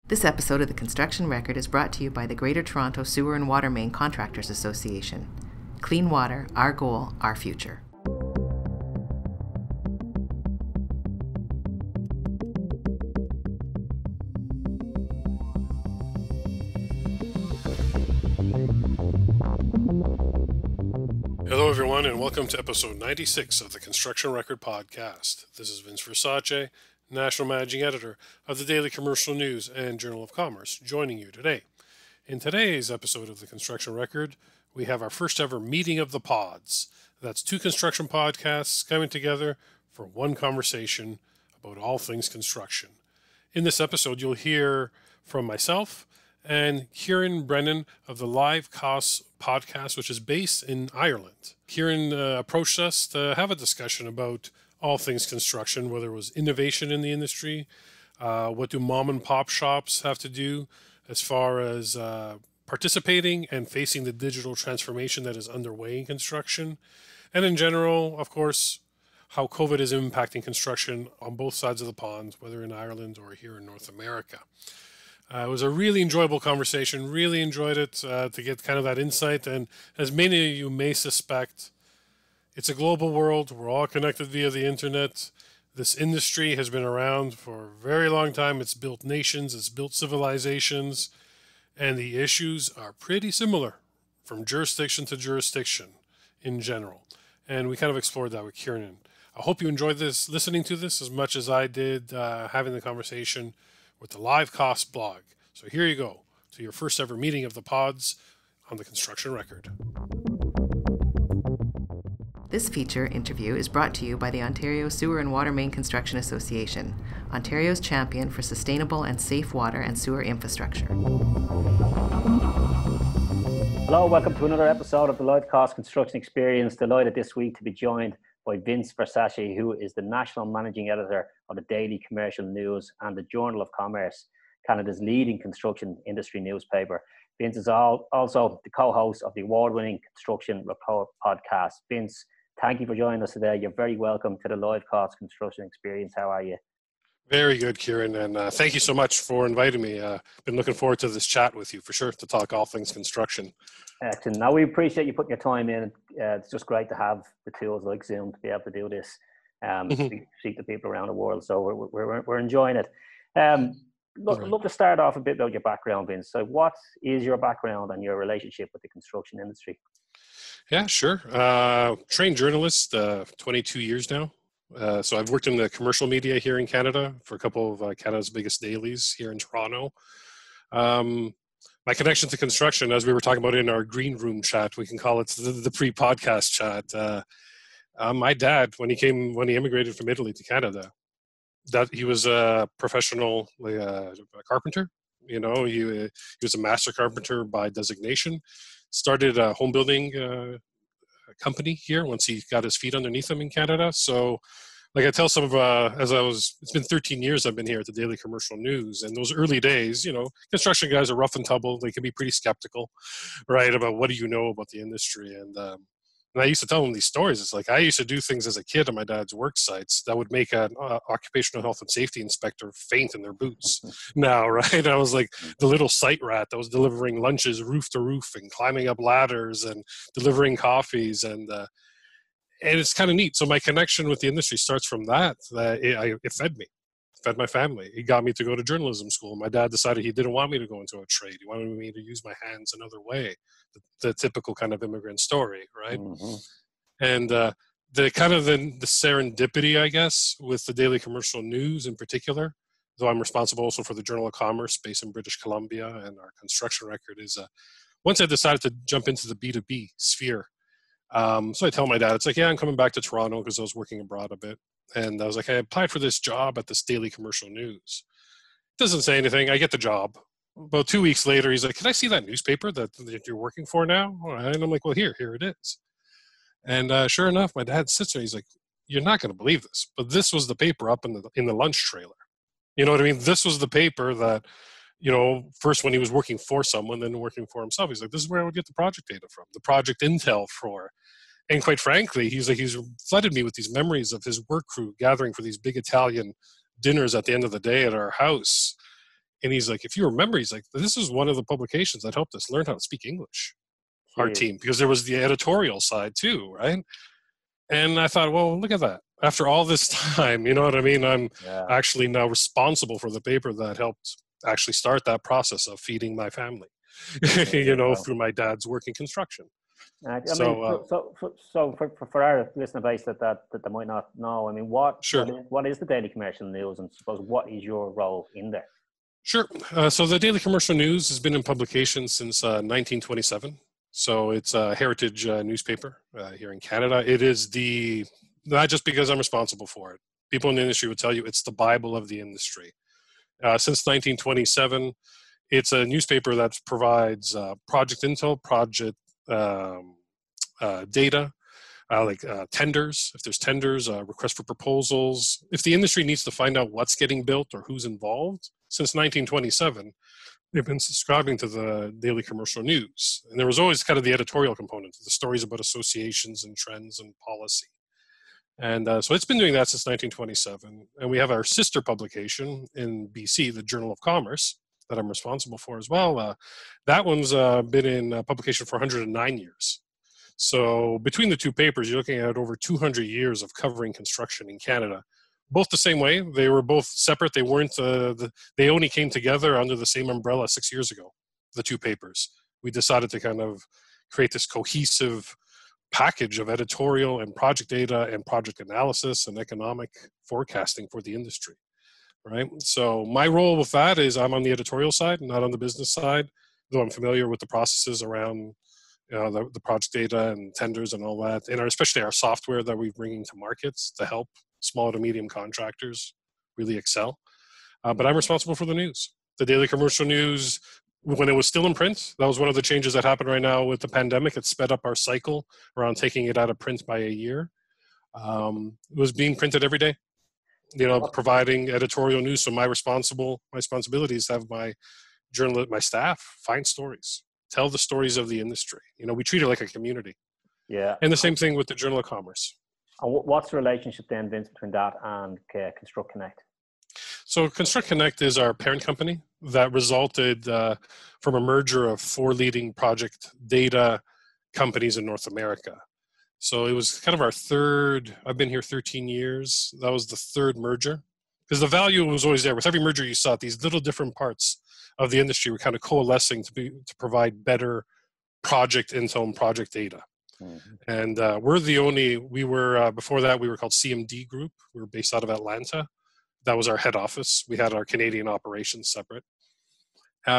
This episode of The Construction Record is brought to you by the Greater Toronto Sewer and Water Main Contractors Association. Clean water, our goal, our future. Hello everyone and welcome to episode 96 of the Construction Record podcast. This is Vince Versace, National Managing Editor of the Daily Commercial News and Journal of Commerce, joining you today. In today's episode of the Construction Record, we have our first ever meeting of the pods. That's two construction podcasts coming together for one conversation about all things construction. In this episode, you'll hear from myself and Ciaran Brennan of the Live Costs podcast, which is based in Ireland. Ciaran approached us to have a discussion about all things construction, whether it was innovation in the industry, what do mom and pop shops have to do as far as participating and facing the digital transformation that is underway in construction, and in general, of course, how COVID is impacting construction on both sides of the pond, whether in Ireland or here in North America. It was a really enjoyable conversation, really enjoyed it to get kind of that insight, and as many of you may suspect, it's a global world. We're all connected via the internet. This industry has been around for a very long time. It's built nations, it's built civilizations, and the issues are pretty similar from jurisdiction to jurisdiction in general. And we kind of explored that with Ciaran. I hope you enjoyed this, listening to this as much as I did having the conversation with the Live Costs blog. So here you go to your first ever meeting of the pods on the Construction Record. This feature interview is brought to you by the Ontario Sewer and Water Main Construction Association, Ontario's champion for sustainable and safe water and sewer infrastructure. Hello, welcome to another episode of the Live Costs Construction Experience. Delighted this week to be joined by Vince Versace, who is the National Managing Editor of the Daily Commercial News and the Journal of Commerce, Canada's leading construction industry newspaper. Vince is also the co-host of the award-winning Construction Report podcast. Vince, thank you for joining us today. You're very welcome to the Live Costs Construction Experience. How are you? Very good, Ciaran, and thank you so much for inviting me. Been looking forward to this chat with you for sure to talk all things construction. Excellent. Now, we appreciate you putting your time in. It's just great to have the tools like Zoom to be able to do this, speak to people around the world. So we're enjoying it. I'd love to start off a bit about your background, Vince. So what is your background and your relationship with the construction industry? Yeah, sure. Trained journalist, 22 years now. So I've worked in the commercial media here in Canada for a couple of Canada's biggest dailies here in Toronto. My connection to construction, as we were talking about in our green room chat, we can call it the pre-podcast chat. My dad, when he immigrated from Italy to Canada, that he was a professional carpenter. You know, he was a master carpenter by designation. Started a home building company here once he got his feet underneath him in Canada. So, like I tell some of, it's been 13 years I've been here at the Daily Commercial News, and those early days, you know, construction guys are rough and tumble. They can be pretty skeptical, right, about what do you know about the industry. And I used to tell them these stories. It's like I used to do things as a kid on my dad's work sites that would make an occupational health and safety inspector faint in their boots. Now, right? I was like the little site rat that was delivering lunches roof to roof and climbing up ladders and delivering coffees. And it's kind of neat. So my connection with the industry starts from that. It fed me. Fed my family. He got me to go to journalism school. My dad decided he didn't want me to go into a trade. He wanted me to use my hands another way, the typical kind of immigrant story, right? Mm-hmm. And the kind of the serendipity, I guess, with the Daily Commercial News in particular, though I'm responsible also for the Journal of Commerce based in British Columbia and our construction record is, once I decided to jump into the B2B sphere, so I tell my dad, it's like, yeah, I'm coming back to Toronto because I was working abroad a bit. And I was like, I applied for this job at this Daily Commercial News. Doesn't say anything. I get the job. About 2 weeks later, he's like, can I see that newspaper that you're working for now? And I'm like, well, here it is. And sure enough, my dad sits there. He's like, you're not going to believe this, but this was the paper up in the lunch trailer. You know what I mean? This was the paper that, you know, first when he was working for someone, then working for himself. He's like, this is where I would get the project data from, the project intel for. And quite frankly, he's flooded me with these memories of his work crew gathering for these big Italian dinners at the end of the day at our house. And he's like, if you remember, he's like, this is one of the publications that helped us learn how to speak English, our team, because there was the editorial side too, right? And I thought, well, look at that. After all this time, you know what I mean? I'm actually now responsible for the paper that helped actually start that process of feeding my family, through my dad's work in construction. So for our listener base that they might not know, I mean, what is the Daily Commercial News, and suppose what is your role in there? Sure. So the Daily Commercial News has been in publication since 1927. So it's a heritage newspaper here in Canada. It is not just because I'm responsible for it. People in the industry would tell you it's the Bible of the industry. Since 1927, it's a newspaper that provides project intel, project data, like tenders, if there's tenders, requests for proposals. If the industry needs to find out what's getting built or who's involved, since 1927, they've been subscribing to the Daily Commercial News. And there was always kind of the editorial component, the stories about associations and trends and policy. And so it's been doing that since 1927. And we have our sister publication in BC, the Journal of Commerce, that I'm responsible for as well. That one's been in publication for 109 years. So between the two papers, you're looking at over 200 years of covering construction in Canada. Both the same way. They were both separate. They weren't. They only came together under the same umbrella 6 years ago. The two papers. We decided to kind of create this cohesive package of editorial and project data and project analysis and economic forecasting for the industry. Right. So my role with that is I'm on the editorial side, not on the business side, though I'm familiar with the processes around the project data and tenders and all that, and especially our software that we're bringing to markets to help small to medium contractors really excel. But I'm responsible for the news. The Daily Commercial News, when it was still in print, that was one of the changes that happened right now with the pandemic. It sped up our cycle around taking it out of print by a year. It was being printed every day, providing editorial news. So my responsibility is to have my staff find stories, tell the stories of the industry. We treat it like a community. Yeah. And the same thing with the Journal of Commerce. And what's the relationship then, Vince, between that and Construct Connect? So Construct Connect is our parent company that resulted from a merger of 4 leading project data companies in North America. So it was kind of our third. I've been here 13 years. That was the third merger, because the value was always there. With every merger you saw, these little different parts of the industry were kind of coalescing to provide better project intel and project data. Mm-hmm. And before that, we were called CMD Group. We were based out of Atlanta. That was our head office. We had our Canadian operations separate.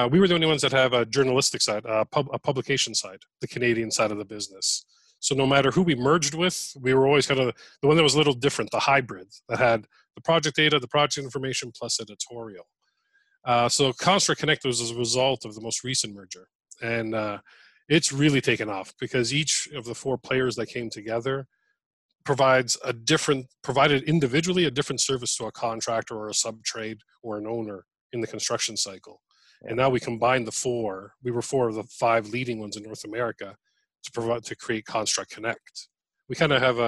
We were the only ones that have a journalistic side, a publication side, the Canadian side of the business. So no matter who we merged with, we were always kind of the one that was a little different, the hybrid, that had the project data, the project information, plus editorial. So Construct Connect was as a result of the most recent merger. And it's really taken off because each of the 4 players that came together provided individually a different service to a contractor or a sub-trade or an owner in the construction cycle. Yeah. And now we combined the 4. We were 4 of the 5 leading ones in North America to create Construct Connect. We kind of have,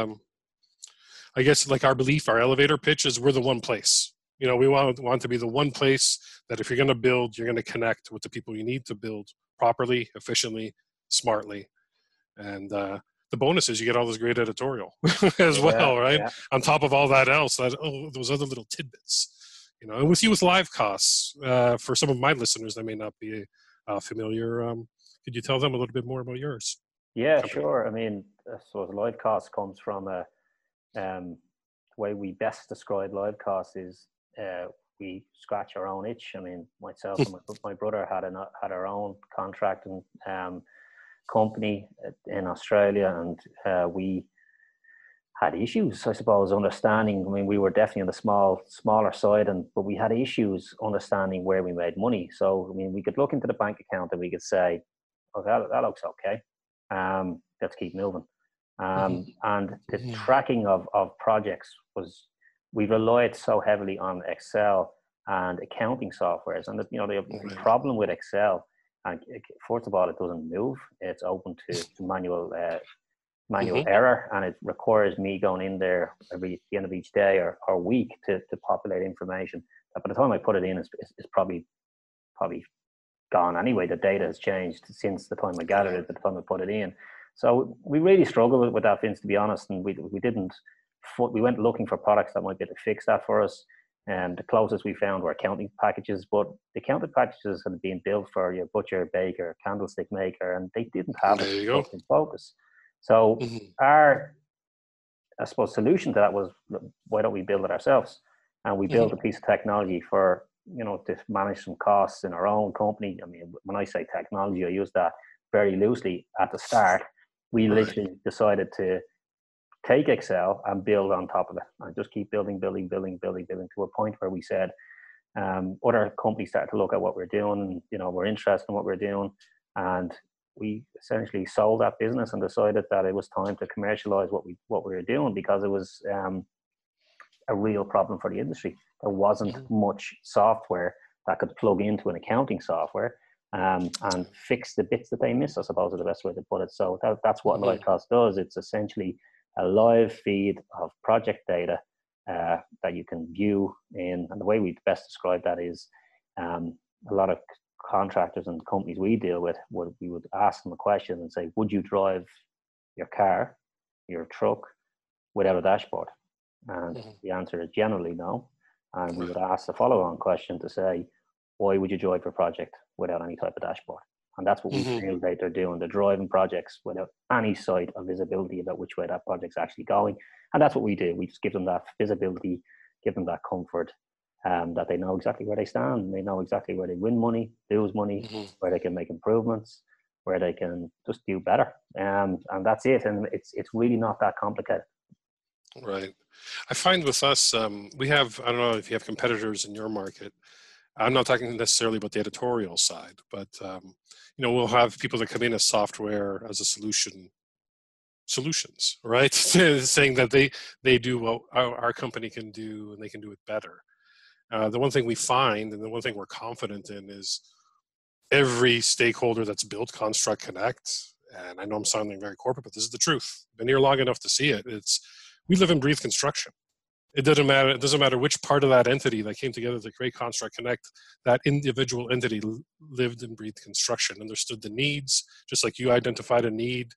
I guess, like our belief, our elevator pitch is we're the one place. We want to be the one place that if you're going to build, you're going to connect with the people you need to build properly, efficiently, smartly. And the bonus is you get all this great editorial as well, right? Yeah. On top of all that else, those other little tidbits, and with live costs, for some of my listeners that may not be familiar, could you tell them a little bit more about yours? Yeah, company? Sure. I mean, so live costs comes from the way we best describe live costs is we scratch our own itch. I mean, myself and my brother had our own contracting company in Australia, and we had issues, I suppose, understanding. I mean, we were definitely on the smaller side, but we had issues understanding where we made money. So, I mean, we could look into the bank account and we could say, "Oh, that looks okay. Let's keep moving." And the tracking of projects we relied so heavily on Excel and accounting softwares, and the problem with Excel, and first of all, it doesn't move. It's open to manual error, and it requires me going in there at the end of each day or week to populate information. By the time I put it in, it's probably probably gone anyway. The data has changed since the time I gathered it, the time I put it in. So we really struggled with that, Vince, to be honest, and we went looking for products that might be able to fix that for us. And the closest we found were accounting packages, but the accounting packages had been built for your butcher, baker, candlestick maker, and they didn't have a construction focus. So our, I suppose, solution to that was, why don't we build it ourselves? And we built a piece of technology for, to manage some costs in our own company. I mean, when I say technology, I use that very loosely at the start. We literally decided to take Excel and build on top of it, and just keep building to a point where we said, other companies started to look at what we're doing, we're interested in what we're doing, and we essentially sold that business and decided that it was time to commercialize what we were doing, because it was a real problem for the industry. There wasn't much software that could plug into an accounting software and fix the bits that they miss, I suppose, is the best way to put it. So that's what LiveCost does. It's essentially a live feed of project data that you can view in, and the way we best describe that is a lot of contractors and companies we deal with, we would ask them a question and say, would you drive your car, your truck, without a dashboard? And the answer is generally no. And we would ask the follow-on question to say, why would you drive your project without any type of dashboard? And that's what we feel that they're doing. They're driving projects without any sight of visibility about which way that project's actually going. And that's what we do. We just give them that visibility, give them that comfort, that they know exactly where they stand. They know exactly where they win money, lose money, where they can make improvements, where they can just do better. And that's it. And it's really not that complicated. Right. I find with us, we have, I don't know if you have competitors in your market. I'm not talking necessarily about the editorial side, but, we'll have people that come in as software as a solutions, right? Saying that they do what our company can do and they can do it better. The one thing we find, and the one thing we're confident in, is every stakeholder that's built Construct Connect, and I know I'm sounding very corporate, but this is the truth. Been here long enough to see it. We live and breathe construction. It doesn't matter which part of that entity that came together to create Construct Connect. That individual entity lived and breathed construction, understood the needs, just like you identified a need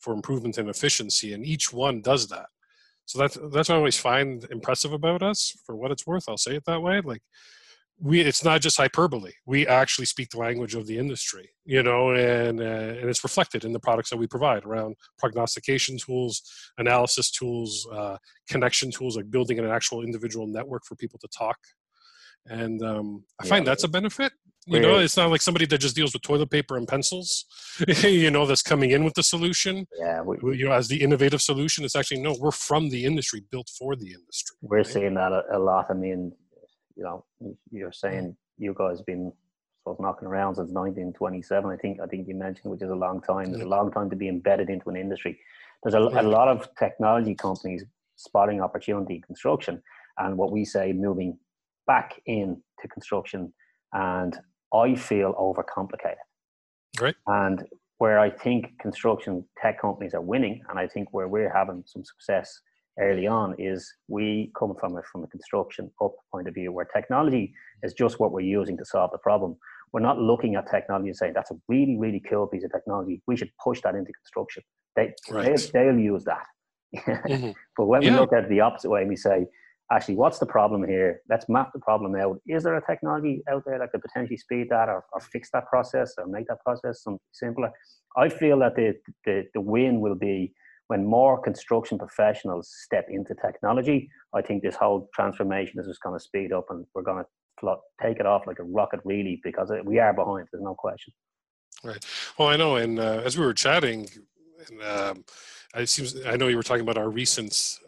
for improvement in efficiency, and each one does that. So that's what I always find impressive about us. For what it's worth, I'll say it that way. Like, it's not just hyperbole. We actually speak the language of the industry, and it's reflected in the products that we provide around prognostication tools, analysis tools, connection tools, like building an actual individual network for people to talk. And I find that's a benefit. It's not like somebody that just deals with toilet paper and pencils, that's coming in with the solution. Yeah, as the innovative solution. It's actually, no, we're from the industry, built for the industry. We're seeing that a lot. I mean, you're saying you guys have been sort of knocking around since 1927. I think you mentioned, which is a long time. It's a long time to be embedded into an industry. There's a lot of technology companies spotting opportunity in construction, and what we say, moving back into construction, and I feel overcomplicated. Right. And where I think construction tech companies are winning, and I think where we're having some success early on, is we come from a construction up point of view, where technology is just what we're using to solve the problem. We're not looking at technology and saying, that's a really, really cool piece of technology, we should push that into construction. They'll use that. But when we look at it the opposite way, and we say, actually, what's the problem here? Let's map the problem out. Is there a technology out there that could potentially speed that, or fix that process, or make that process some simpler? I feel that the win will be when more construction professionals step into technology. I think this whole transformation is just going to speed up, and we're going to take it off like a rocket, really, because we are behind. There's no question. Right. Well, I know, and as we were chatting, I know you were talking about our recent,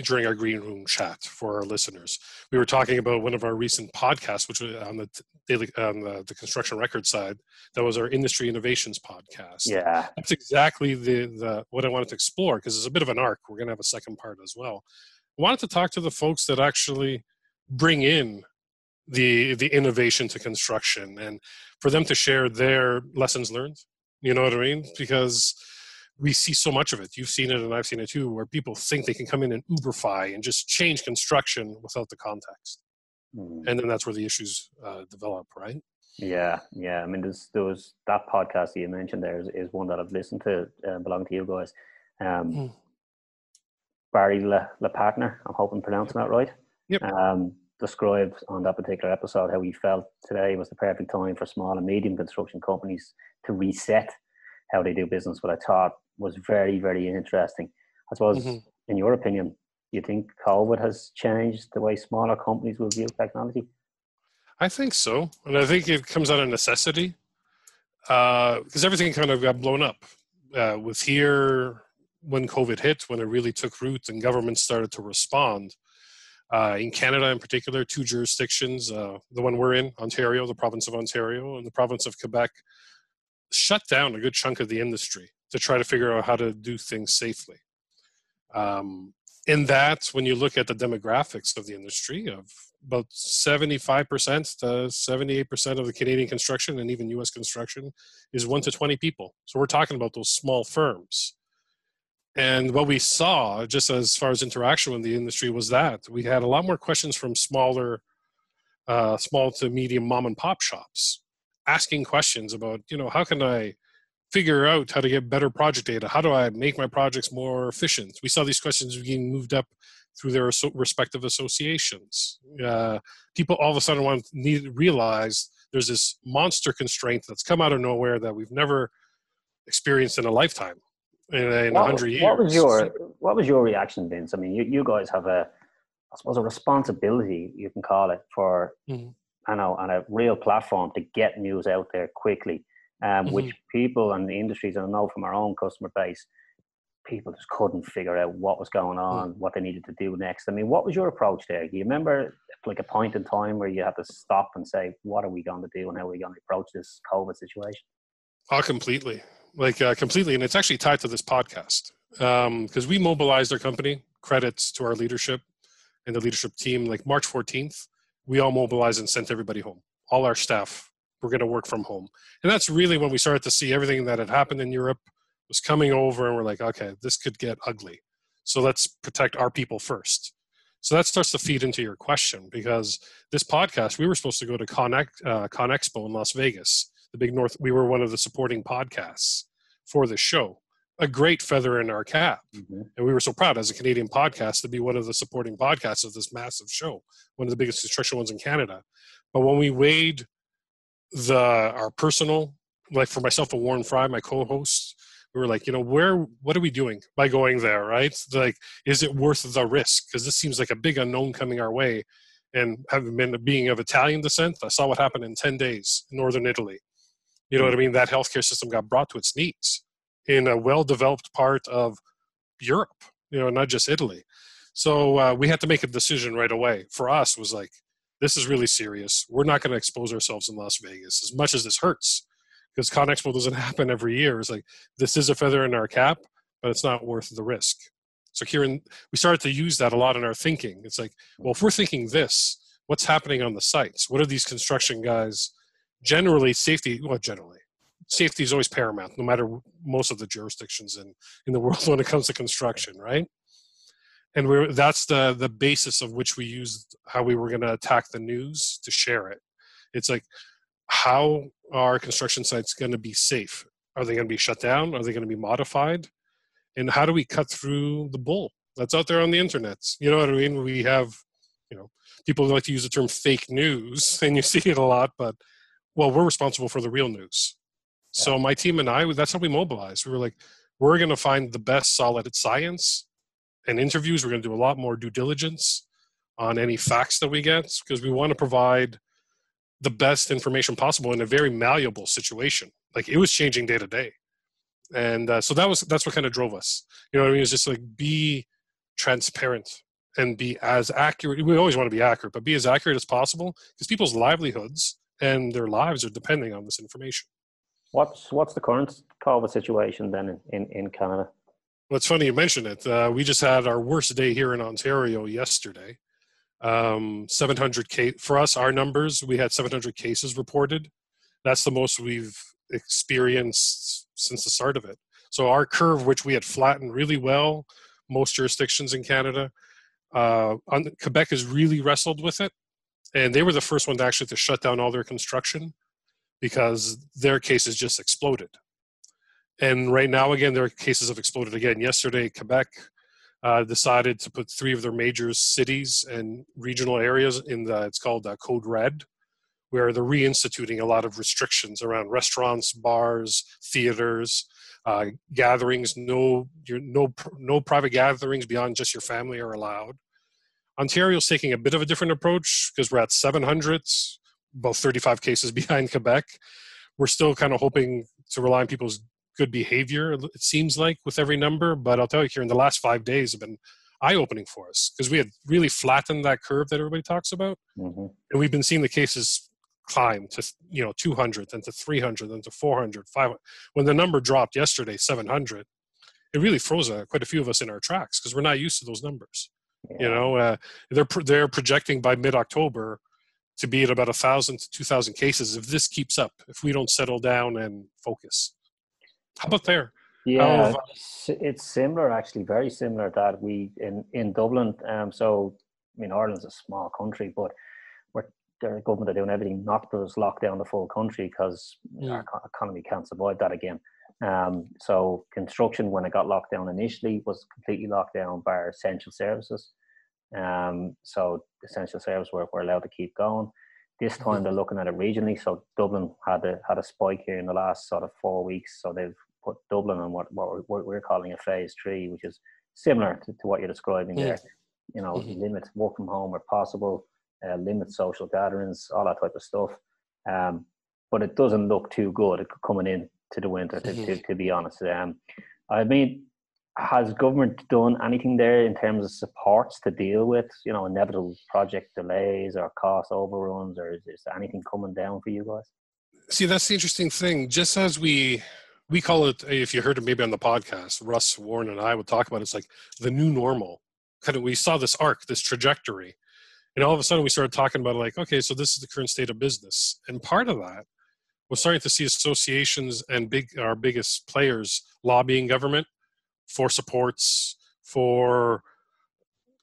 during our green room chat for our listeners, we were talking about one of our recent podcasts, which was on the daily, on the construction record side. That was our industry innovations podcast. Yeah, that's exactly the what I wanted to explore, because it's a bit of an arc. We're going to have a second part as well. I wanted to talk to the folks that actually bring in the innovation to construction, and for them to share their lessons learned. You know what I mean? Because we see so much of it. You've seen it, and I've seen it too, where people think they can come in and Uberify and just change construction without the context. And then that's where the issues develop, right? Yeah. I mean, there was that podcast that you mentioned there is one that I've listened to, belonging to you guys. Mm. Barry Le Partner, I'm hoping I'm pronouncing that right. Yep. Described on that particular episode how he felt today was the perfect time for small and medium construction companies to reset how they do business, what I thought was very, very interesting. I suppose, in your opinion, do you think COVID has changed the way smaller companies will view technology? I think so. And I think it comes out of necessity because everything kind of got blown up with here when COVID hit, when it really took root and governments started to respond. In Canada in particular, two jurisdictions, the one we're in, Ontario, the province of Ontario, and the province of Quebec, shut down a good chunk of the industry to try to figure out how to do things safely. In that, when you look at the demographics of the industry, of about 75% to 78% of the Canadian construction and even US construction is 1 to 20 people. So we're talking about those small firms. And what we saw, just as far as interaction with the industry, was that we had a lot more questions from small to medium mom and pop shops, asking questions about, how can I figure out how to get better project data? How do I make my projects more efficient? We saw these questions being moved up through their respective associations. People all of a sudden realize there's this monster constraint that's come out of nowhere that we've never experienced in a lifetime. In 100 years. What was your reaction, Vince? I mean, you guys have I suppose a responsibility, you can call it, for on a real platform to get news out there quickly, which people and the industries, and I know from our own customer base, people just couldn't figure out what was going on, what they needed to do next. I mean, what was your approach there? Do you remember like a point in time where you had to stop and say, what are we going to do and how are we going to approach this COVID situation? Oh, completely. Completely. And it's actually tied to this podcast because we mobilized our company, credits to our leadership and the leadership team. Like March 14th, we all mobilized and sent everybody home. All our staff were going to work from home. And that's really when we started to see everything that had happened in Europe was coming over, and we're like, okay, this could get ugly. So let's protect our people first. So that starts to feed into your question, because this podcast, we were supposed to go to Con Expo in Las Vegas, the big North. We were one of the supporting podcasts for the show, a great feather in our cap. And we were so proud as a Canadian podcast to be one of the supporting podcasts of this massive show, one of the biggest construction ones in Canada. But when we weighed our personal, like for myself and Warren Fry, my co-host, we were like, what are we doing by going there, right? Like, is it worth the risk? Because this seems like a big unknown coming our way. And being of Italian descent, I saw what happened in 10 days in northern Italy. You know what I mean? That healthcare system got brought to its knees in a well-developed part of Europe, not just Italy. So we had to make a decision right away. For us, was like, this is really serious. We're not going to expose ourselves in Las Vegas, as much as this hurts, because Con Expo doesn't happen every year. It's like, this is a feather in our cap, but it's not worth the risk. So Ciaran, we started to use that a lot in our thinking. It's like, well, if we're thinking this, what's happening on the sites? What are these construction guys? Generally, safety is always paramount, no matter most of the jurisdictions in the world when it comes to construction, right? And that's the basis of which we used how we were going to attack the news to share it. It's like, how are construction sites going to be safe? Are they going to be shut down? Are they going to be modified? And how do we cut through the bull that's out there on the internet? You know what I mean? We have, people like to use the term fake news, and you see it a lot, but, well, we're responsible for the real news. Yeah. So my team and I, that's how we mobilized. We were like, we're going to find the best solid science and interviews. We're going to do a lot more due diligence on any facts that we get, because we want to provide the best information possible in a very malleable situation. Like, it was changing day to day. And so that's what kind of drove us. You know what I mean? It's just like, be transparent and be as accurate. We always want to be accurate, but be as accurate as possible, because people's livelihoods and their lives are depending on this information. What's the current COVID situation then in Canada? Well, it's funny you mention it. We just had our worst day here in Ontario yesterday. 700 for us, our numbers, we had 700 cases reported. That's the most we've experienced since the start of it. So our curve, which we had flattened really well, most jurisdictions in Canada, Quebec has really wrestled with it, and they were the first one to shut down all their construction because their cases just exploded. And right now, again, their cases have exploded again. Yesterday, Quebec decided to put 3 of their major cities and regional areas in it's called Code Red, where they're reinstituting a lot of restrictions around restaurants, bars, theaters, gatherings. No private gatherings beyond just your family are allowed. Ontario's taking a bit of a different approach because we're at 700, about 35 cases behind Quebec. We're still kind of hoping to rely on people's good behavior, it seems like, with every number. But I'll tell you, here in the last 5 days have been eye-opening for us because we had really flattened that curve that everybody talks about. And we've been seeing the cases climb to 200, then to 300, then to 400, 500. When the number dropped yesterday, 700, it really froze quite a few of us in our tracks because we're not used to those numbers. Yeah. They're projecting by mid-October to be at about 1,000 to 2,000 cases if this keeps up, if we don't settle down and focus. How about there? Yeah, it's similar, actually, very similar. That we in Dublin. So I mean, Ireland's a small country, but the government are doing everything not to lock down the full country because our economy can't survive that again. So construction, when it got locked down initially, was completely locked down by essential services. So essential services were allowed to keep going. This time they're looking at it regionally. So Dublin had a spike here in the last sort of 4 weeks. So they've put Dublin on what we're calling a phase 3, which is similar to what you're describing there. Limits work from home where possible, limit social gatherings, all that type of stuff. But it doesn't look too good coming in to the winter, to be honest. I mean, has government done anything there in terms of supports to deal with, inevitable project delays or cost overruns, or is there anything coming down for you guys? See, that's the interesting thing. Just as we call it, if you heard it maybe on the podcast, Russ, Warren, and I would talk about it, it's like the new normal. Kind of, we saw this arc, this trajectory, and all of a sudden we started talking about like, okay, so this is the current state of business, and part of that was starting to see associations and our biggest players lobbying government for supports, for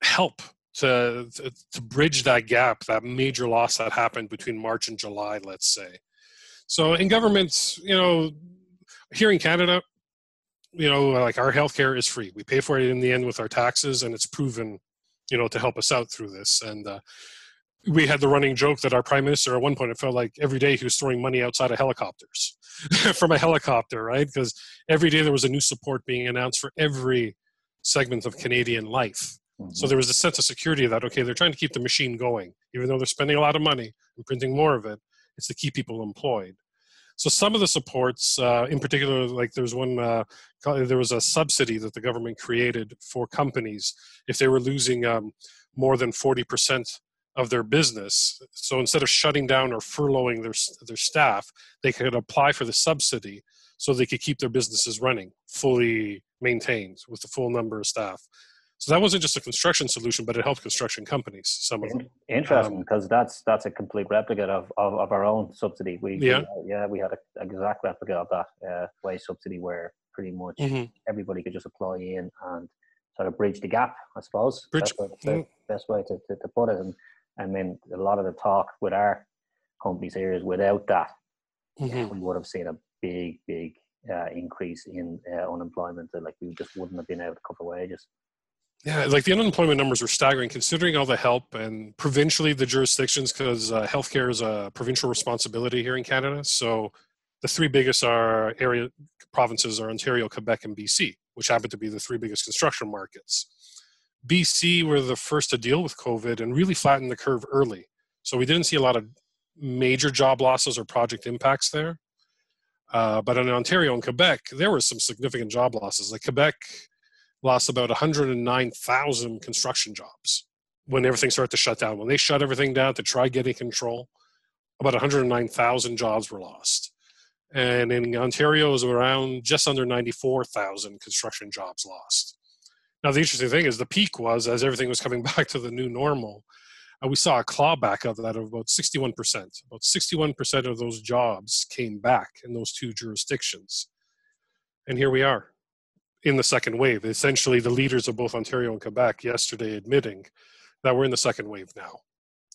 help to bridge that gap, that major loss that happened between March and July, let's say. So in governments, here in Canada, like our healthcare is free. We pay for it in the end with our taxes, and it's proven, to help us out through this. And we had the running joke that our prime minister at one point, it felt like every day he was throwing money outside of helicopters from a helicopter, right? Because every day there was a new support being announced for every segment of Canadian life. So there was a sense of security that, okay, they're trying to keep the machine going, even though they're spending a lot of money and printing more of it. It's to keep people employed. So some of the supports, in particular, like there was a subsidy that the government created for companies if they were losing more than 40% of their business. So instead of shutting down or furloughing their staff, they could apply for the subsidy so they could keep their businesses running, fully maintained with the full number of staff. So that wasn't just a construction solution, but it helped construction companies, some of them. Interesting, because that's a complete replica of our own subsidy. We had an exact replica of that wage subsidy where pretty much everybody could just apply in and sort of bridge the gap, I suppose. Best way to put it. And I mean, a lot of the talk with our companies here is without that, we would have seen a big increase in unemployment. Like we just wouldn't have been able to cover wages. Yeah, like the unemployment numbers were staggering considering all the help, and provincially the jurisdictions, because healthcare is a provincial responsibility here in Canada. So the 3 biggest provinces are Ontario, Quebec, and BC, which happen to be the 3 biggest construction markets. BC were the first to deal with COVID and really flattened the curve early. So we didn't see a lot of major job losses or project impacts there. But in Ontario and Quebec, there were some significant job losses. Like Quebec lost about 109,000 construction jobs when everything started to shut down. When they shut everything down to try getting control, about 109,000 jobs were lost. And in Ontario, it was around just under 94,000 construction jobs lost. Now, the interesting thing is the peak was, as everything was coming back to the new normal, we saw a clawback of that of about 61%. About 61% of those jobs came back in those 2 jurisdictions. And here we are in the second wave. Essentially, the leaders of both Ontario and Quebec yesterday admitting that we're in the second wave now.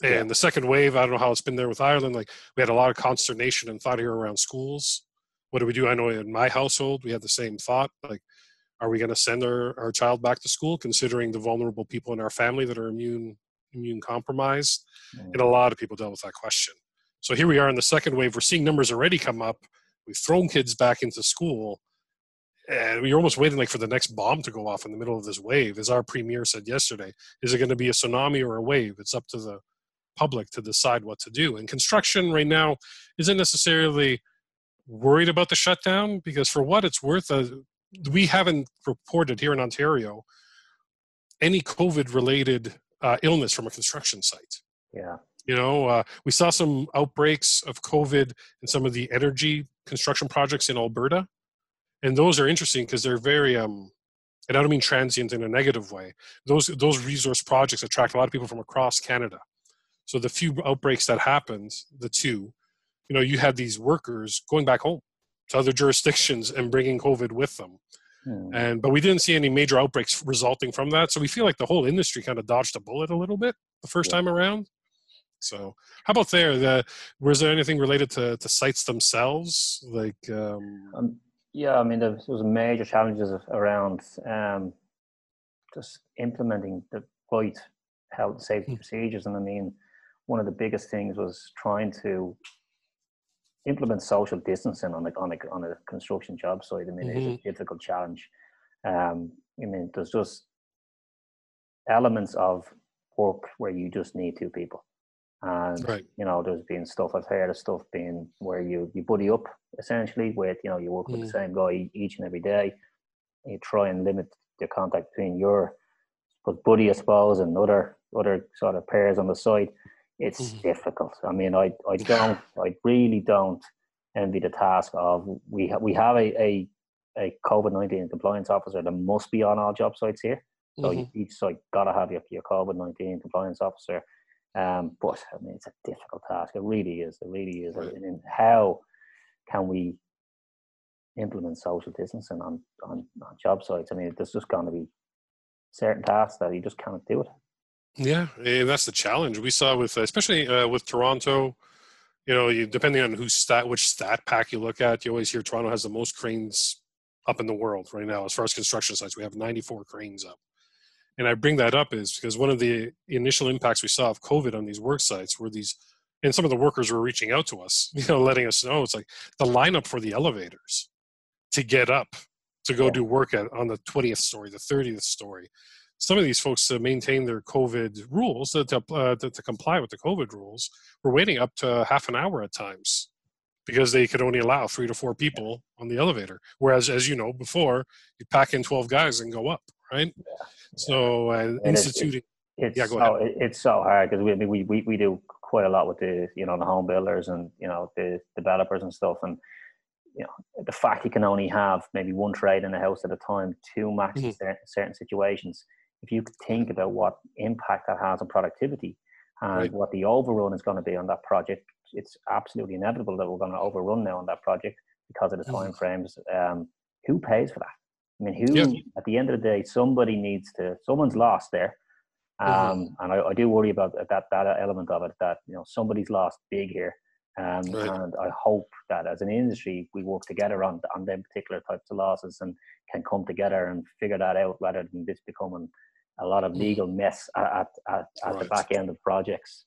And the second wave, I don't know how it's been there with Ireland. Like, we had a lot of consternation and thought here around schools. What do we do? I know in my household, we had the same thought. Like, are we going to send our child back to school, considering the vulnerable people in our family that are immune compromised? And a lot of people dealt with that question. So here we are in the second wave. We're seeing numbers already come up. We've thrown kids back into school. And we're almost waiting like for the next bomb to go off in the middle of this wave. As our premier said yesterday, is it going to be a tsunami or a wave? It's up to the public to decide what to do. And construction right now isn't necessarily worried about the shutdown, because for what it's worth, we haven't reported here in Ontario any COVID-related illness from a construction site. Yeah. You know, we saw some outbreaks of COVID in some of the energy construction projects in Alberta. And those are interesting because they're very, and I don't mean transient in a negative way. Those resource projects attract a lot of people from across Canada. So the few outbreaks that happened, you know, you had these workers going back home to other jurisdictions and bringing COVID with them. But we didn't see any major outbreaks resulting from that. So we feel like the whole industry kind of dodged a bullet a little bit the first time around. So how about there? Was there anything related to sites themselves? Like, yeah, I mean, there was major challenges around just implementing the right health and safety procedures. And I mean, one of the biggest things was trying to implement social distancing on a construction job site. I mean, it's a difficult challenge. I mean, there's just elements of work where you just need two people. And, you know, there's been stuff, I've heard of stuff being where you buddy up essentially with, you know, you work with the same guy each and every day. You try and limit the contact between your buddy, I suppose, and other sort of pairs on the site. It's difficult. I mean, I really don't envy the task of, we have a COVID-19 compliance officer that must be on all job sites here. So each site got to have your COVID-19 compliance officer. But I mean, it's a difficult task. It really is. It really is. Right. And how can we implement social distancing on job sites? I mean, there's just going to be certain tasks that you just can't do it. Yeah, and that's the challenge we saw with, especially with Toronto. You know, depending on which stat pack you look at, you always hear Toronto has the most cranes up in the world right now as far as construction sites. We have 94 cranes up. And I bring that up is because one of the initial impacts we saw of COVID on these work sites were and some of the workers were reaching out to us, you know, letting us know, it's like the lineup for the elevators to get up to go do work on the 20th story, the 30th story. Some of these folks to maintain their COVID rules, to comply with the COVID rules, were waiting up to half an hour at times because they could only allow 3 to 4 people on the elevator. Whereas, as you know, before, you pack in 12 guys and go up, right? Yeah. So instituting. It's so hard because we do quite a lot with the home builders and the developers and stuff, and the fact you can only have maybe one trade in a house at a time, two max in certain situations. If you think about what impact that has on productivity and what the overrun is going to be on that project, it's absolutely inevitable that we're going to overrun now on that project because of the time frames. Who pays for that? I mean, at the end of the day, someone's lost there. And I do worry about that element of it, that, somebody's lost big here. And I hope that as an industry, we work together on them particular types of losses and can come together and figure that out rather than this becoming a lot of legal mess at the back end of projects.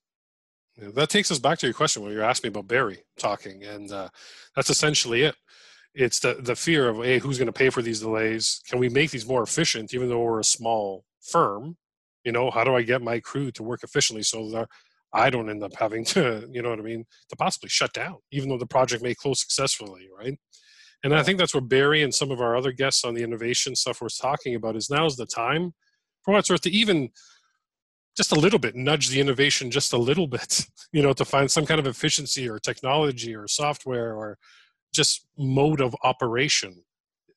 Yeah, that takes us back to your question when you asked me about Barry talking. And that's essentially it. It's the fear of, hey, who's going to pay for these delays? Can we make these more efficient, even though we're a small firm? How do I get my crew to work efficiently so that I don't end up having to, to possibly shut down, even though the project may close successfully, right? And I think that's what Barry and some of our other guests on the innovation stuff we're talking about is now's the time for what it's worth to even just a little bit nudge the innovation just a little bit, to find some kind of efficiency or technology or software or just mode of operation.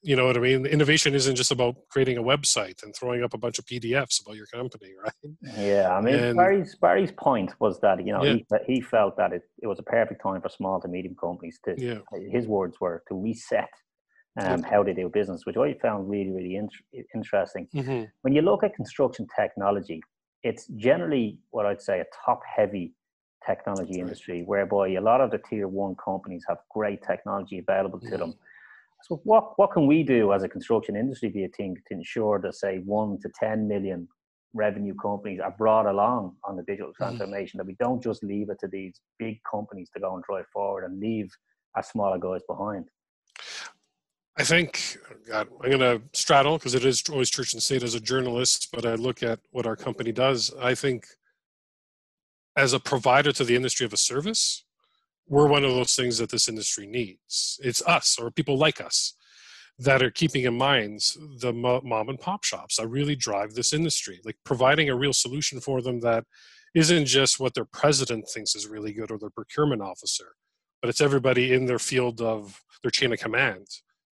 You know what I mean? Innovation isn't just about creating a website and throwing up a bunch of PDFs about your company, right? Yeah, I mean, Barry's point was that, he felt that it was a perfect time for small to medium companies to, his words were, to reset how they do business, which I found really, really interesting. When you look at construction technology, it's generally what I'd say a top-heavy technology industry, whereby a lot of the tier one companies have great technology available to them. So what can we do as a construction industry, do you think, to ensure that, say, 1 to 10 million revenue companies are brought along on the digital transformation, that we don't just leave it to these big companies to go and drive forward and leave our smaller guys behind? I think, God, I'm going to straddle, because it is always church and state as a journalist, but I look at what our company does. I think as a provider to the industry of a service, we're one of those things that this industry needs. It's us, or people like us, that are keeping in mind the mom and pop shops that really drive this industry, like providing a real solution for them that isn't just what their president thinks is really good or their procurement officer, but it's everybody in their field of their chain of command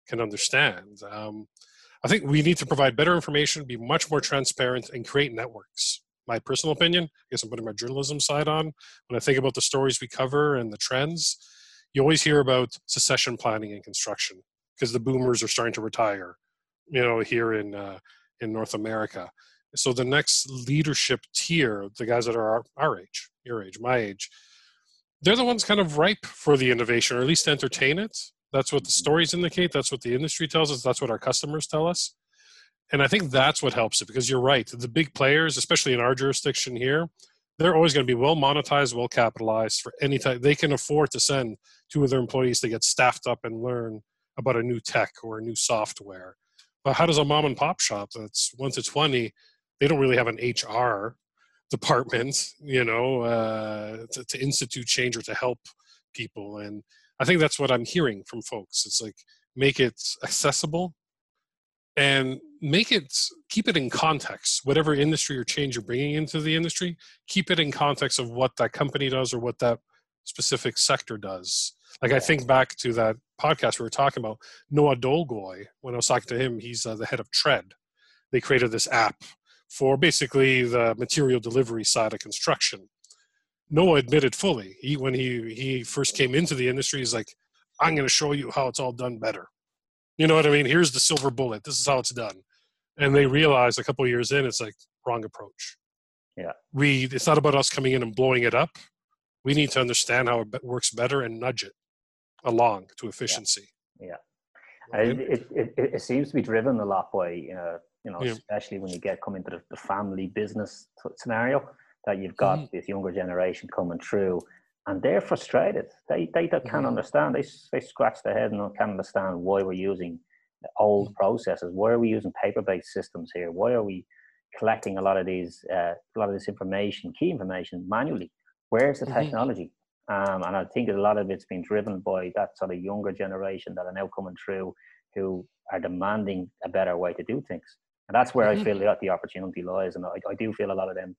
can understand. I think we need to provide better information, be much more transparent, and create networks. My personal opinion, I guess I'm putting my journalism side on, when I think about the stories we cover and the trends, you always hear about succession planning in construction because the boomers are starting to retire, here in North America. So the next leadership tier, the guys that are our age, your age, my age, they're the ones kind of ripe for the innovation, or at least entertain it. That's what the stories indicate. That's what the industry tells us. That's what our customers tell us. And I think that's what helps it, because you're right. The big players, especially in our jurisdiction here, they're always going to be well monetized, well capitalized for any time. They can afford to send 2 of their employees to get staffed up and learn about a new tech or a new software. But how does a mom and pop shop that's 1 to 20, they don't really have an HR department, to institute change or to help people. And I think that's what I'm hearing from folks. It's like, make it accessible, and keep it in context. Whatever industry or change you're bringing into the industry, keep it in context of what that company does or what that specific sector does. Like, I think back to that podcast we were talking about, Noah Dolgoy. When I was talking to him, he's the head of Tread. They created this app for basically the material delivery side of construction. Noah admitted fully, when he first came into the industry, he's like, I'm going to show you how it's all done better. You know what I mean? Here's the silver bullet. This is how it's done. And they realized a couple of years in, it's like, wrong approach. Yeah. It's not about us coming in and blowing it up. We need to understand how it works better and nudge it along to efficiency. Yeah. Right? It seems to be driven a lot by, Yeah. especially when you come into the family business scenario, that you've got this younger generation coming through, and they're frustrated. They can't understand. They scratch their head and can't understand why we're using old processes. Why are we using paper-based systems here? Why are we collecting a lot of this information, key information, manually? Where's the technology? And I think a lot of it's been driven by that sort of younger generation that are now coming through, who are demanding a better way to do things. And that's where I feel that the opportunity lies. And I do feel a lot of them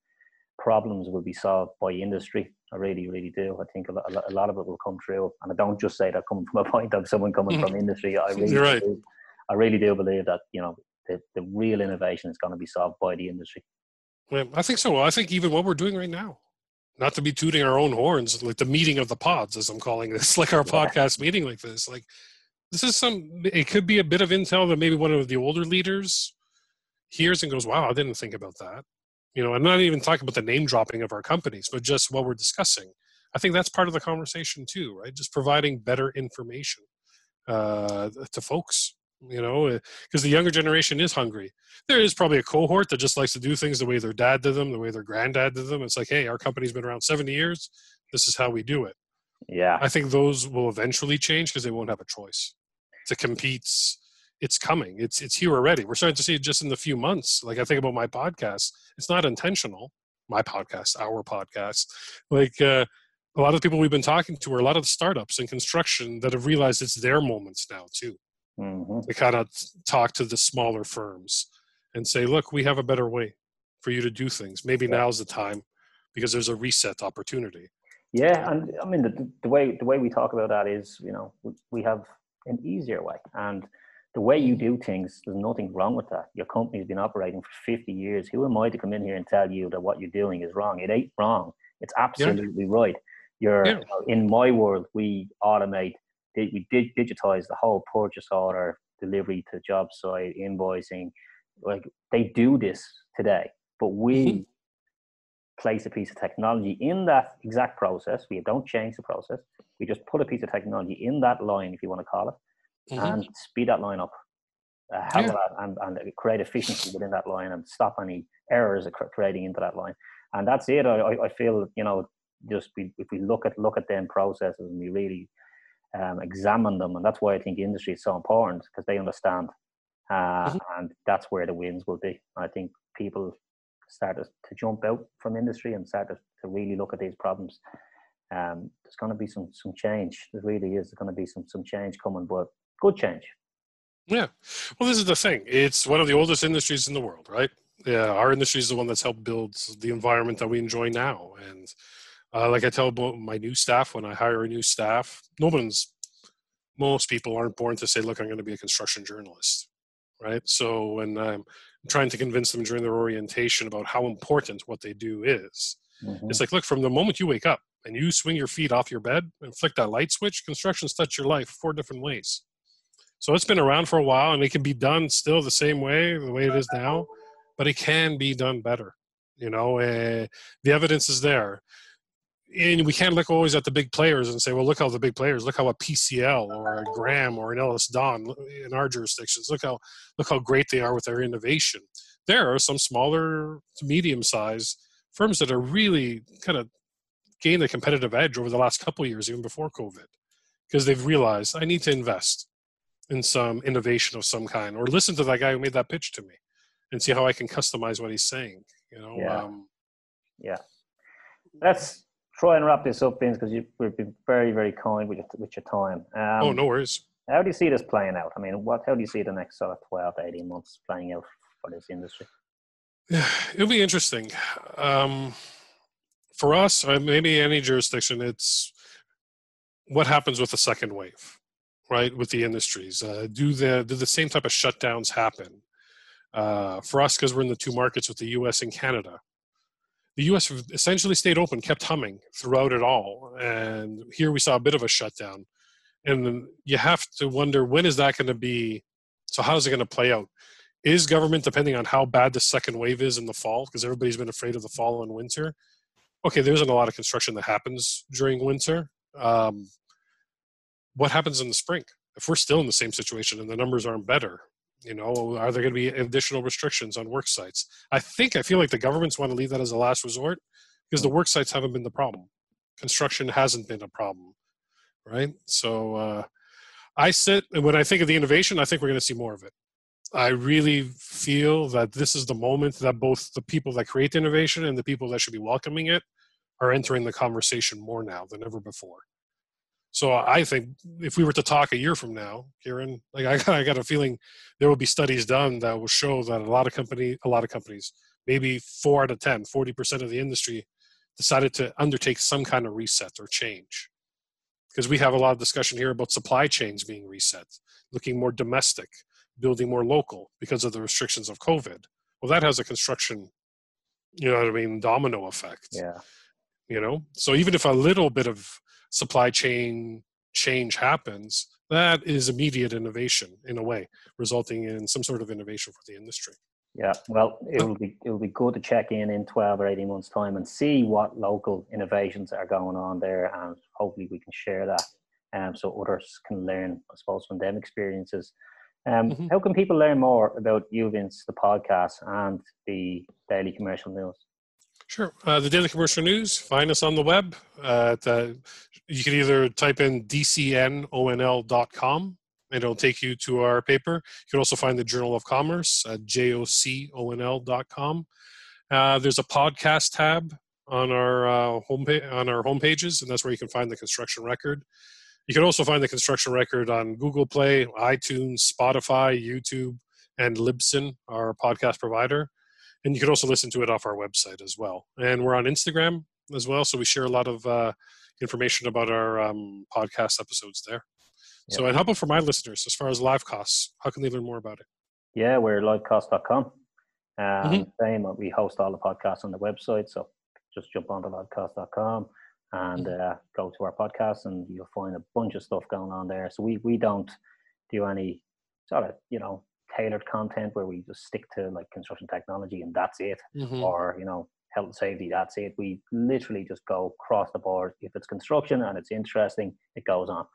problems will be solved by industry. I really, really do. I think a lot of it will come through. And I don't just say that coming from a point of someone coming from industry. I really do believe that, the real innovation is going to be solved by the industry. Yeah, I think so. I think even what we're doing right now, not to be tooting our own horns, like the meeting of the pods, as I'm calling this, like our podcast meeting like this, like this is it could be a bit of intel that maybe one of the older leaders hears and goes, wow, I didn't think about that. I'm not even talking about the name dropping of our companies, but just what we're discussing. I think that's part of the conversation too, right? Just providing better information to folks, because the younger generation is hungry. There is probably a cohort that just likes to do things the way their dad did them, the way their granddad did them. It's like, hey, our company's been around 70 years. This is how we do it. Yeah. I think those will eventually change because they won't have a choice to compete. It's coming. It's here already. We're starting to see it just in the few months. Like, I think about my podcast. It's not intentional. My podcast, our podcast. Like a lot of the people we've been talking to are a lot of the startups in construction that have realized it's their moments now too. To kind of talk to the smaller firms and say, look, we have a better way for you to do things. Maybe now's the time, because there's a reset opportunity. Yeah, and I mean the way we talk about that is, we have an easier way, and the way you do things, there's nothing wrong with that. Your company's been operating for 50 years. Who am I to come in here and tell you that what you're doing is wrong? It ain't wrong. It's absolutely right. In my world, we automate. We digitize the whole purchase order, delivery to job site, invoicing. Like, they do this today, but we place a piece of technology in that exact process. We don't change the process. We just put a piece of technology in that line, if you want to call it, and speed that line up. Hell of a lot, and create efficiency within that line and stop any errors creating into that line. And that's it. I feel, just if we look at them processes and we really examine them, and that's why I think industry is so important, because they understand, and that's where the wins will be. I think people start to jump out from industry and start to really look at these problems. There's going to be some change. There really is. There's going to be some change coming, but good change. Yeah. Well, this is the thing. It's one of the oldest industries in the world, right? Yeah, our industry is the one that's helped build the environment that we enjoy now. And like I tell my new staff, when I hire a new staff, most people aren't born to say, look, I'm going to be a construction journalist, right? So when I'm trying to convince them during their orientation about how important what they do is, it's like, look, from the moment you wake up and you swing your feet off your bed and flick that light switch, construction's touched your life 4 different ways. So it's been around for a while, and it can be done still the same way, the way it is now, but it can be done better. The evidence is there. And we can't look always at the big players and say, well, look how the big players, look how a PCL or a Graham or an Ellis Don in our jurisdictions, look how great they are with their innovation. There are some smaller to medium-sized firms that are really kind of gained a competitive edge over the last couple of years, even before COVID, because they've realized I need to invest in some innovation of some kind, or listen to that guy who made that pitch to me and see how I can customize what he's saying. Let's try and wrap this up, Vince, because you've been very, very kind with your time. No worries. How do you see this playing out? I mean, how do you see the next sort of 12 to 18 months playing out for this industry? Yeah, it'll be interesting. For us, maybe any jurisdiction, it's what happens with the second wave, right? With the industries, do the same type of shutdowns happen? For us, because we're in the 2 markets with the U.S. and Canada, the U.S. essentially stayed open, kept humming throughout it all, and here we saw a bit of a shutdown. And you have to wonder, when is that going to be? So how is it going to play out? Is government, depending on how bad the second wave is in the fall, because everybody's been afraid of the fall and winter. Okay, there isn't a lot of construction that happens during winter. What happens in the spring? If we're still in the same situation and the numbers aren't better, are there going to be additional restrictions on work sites? I feel like the governments want to leave that as a last resort, because the work sites haven't been the problem. Construction hasn't been a problem, right? So and when I think of the innovation, I think we're going to see more of it. I really feel that this is the moment that both the people that create the innovation and the people that should be welcoming it are entering the conversation more now than ever before. So I think if we were to talk a year from now, Ciaran, I got a feeling there will be studies done that will show that a lot of companies, maybe 4 out of 10, 40% of the industry decided to undertake some kind of reset or change. Because we have a lot of discussion here about supply chains being reset, looking more domestic, building more local because of the restrictions of COVID. Well, that has a construction, domino effect. Yeah. So even if a little bit of supply chain change happens, that is immediate innovation in a way, resulting in some sort of innovation for the industry. Yeah, well, it will be good to check in 12 or 18 months' time and see what local innovations are going on there, and hopefully we can share that so others can learn, I suppose, from them experiences. How can people learn more about you, Vince, the podcast, and the Daily Commercial News? Sure. The Daily Commercial News, find us on the web. You can either type in DCN-ONL.com, and it'll take you to our paper. You can also find the Journal of Commerce at JOCONL.com. There's a podcast tab on our homepages, and that's where you can find the construction record. You can also find the construction record on Google Play, iTunes, Spotify, YouTube, and Libsyn, our podcast provider. And you can also listen to it off our website as well. And we're on Instagram as well, so we share a lot of information about our podcast episodes there. Yep. So, and how about for my listeners, as far as live costs, how can they learn more about it? Yeah, we're livecost.com. Same, we host all the podcasts on the website, so just jump onto livecost.com and go to our podcast, and you'll find a bunch of stuff going on there. So we don't do any sort of, tailored content where we just stick to like construction technology and that's it, or, health and safety, that's it. We literally just go across the board. If it's construction and it's interesting, it goes on.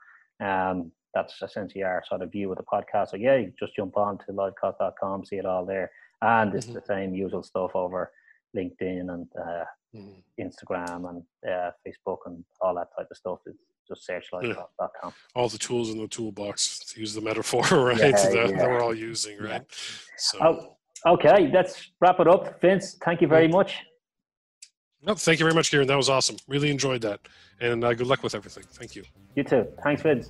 That's essentially our sort of view of the podcast. So yeah, you just jump on to lloydcost.com, see it all there. And it's the same usual stuff over LinkedIn and Instagram and Facebook and all that type of stuff. It's just search lloydcost.com. All the tools in the toolbox, to use the metaphor, right? That we're all using, right? So. Okay, let's wrap it up. Vince, thank you very much. No, thank you very much, Ciaran. That was awesome. Really enjoyed that. And good luck with everything. Thank you. You too. Thanks, Vince.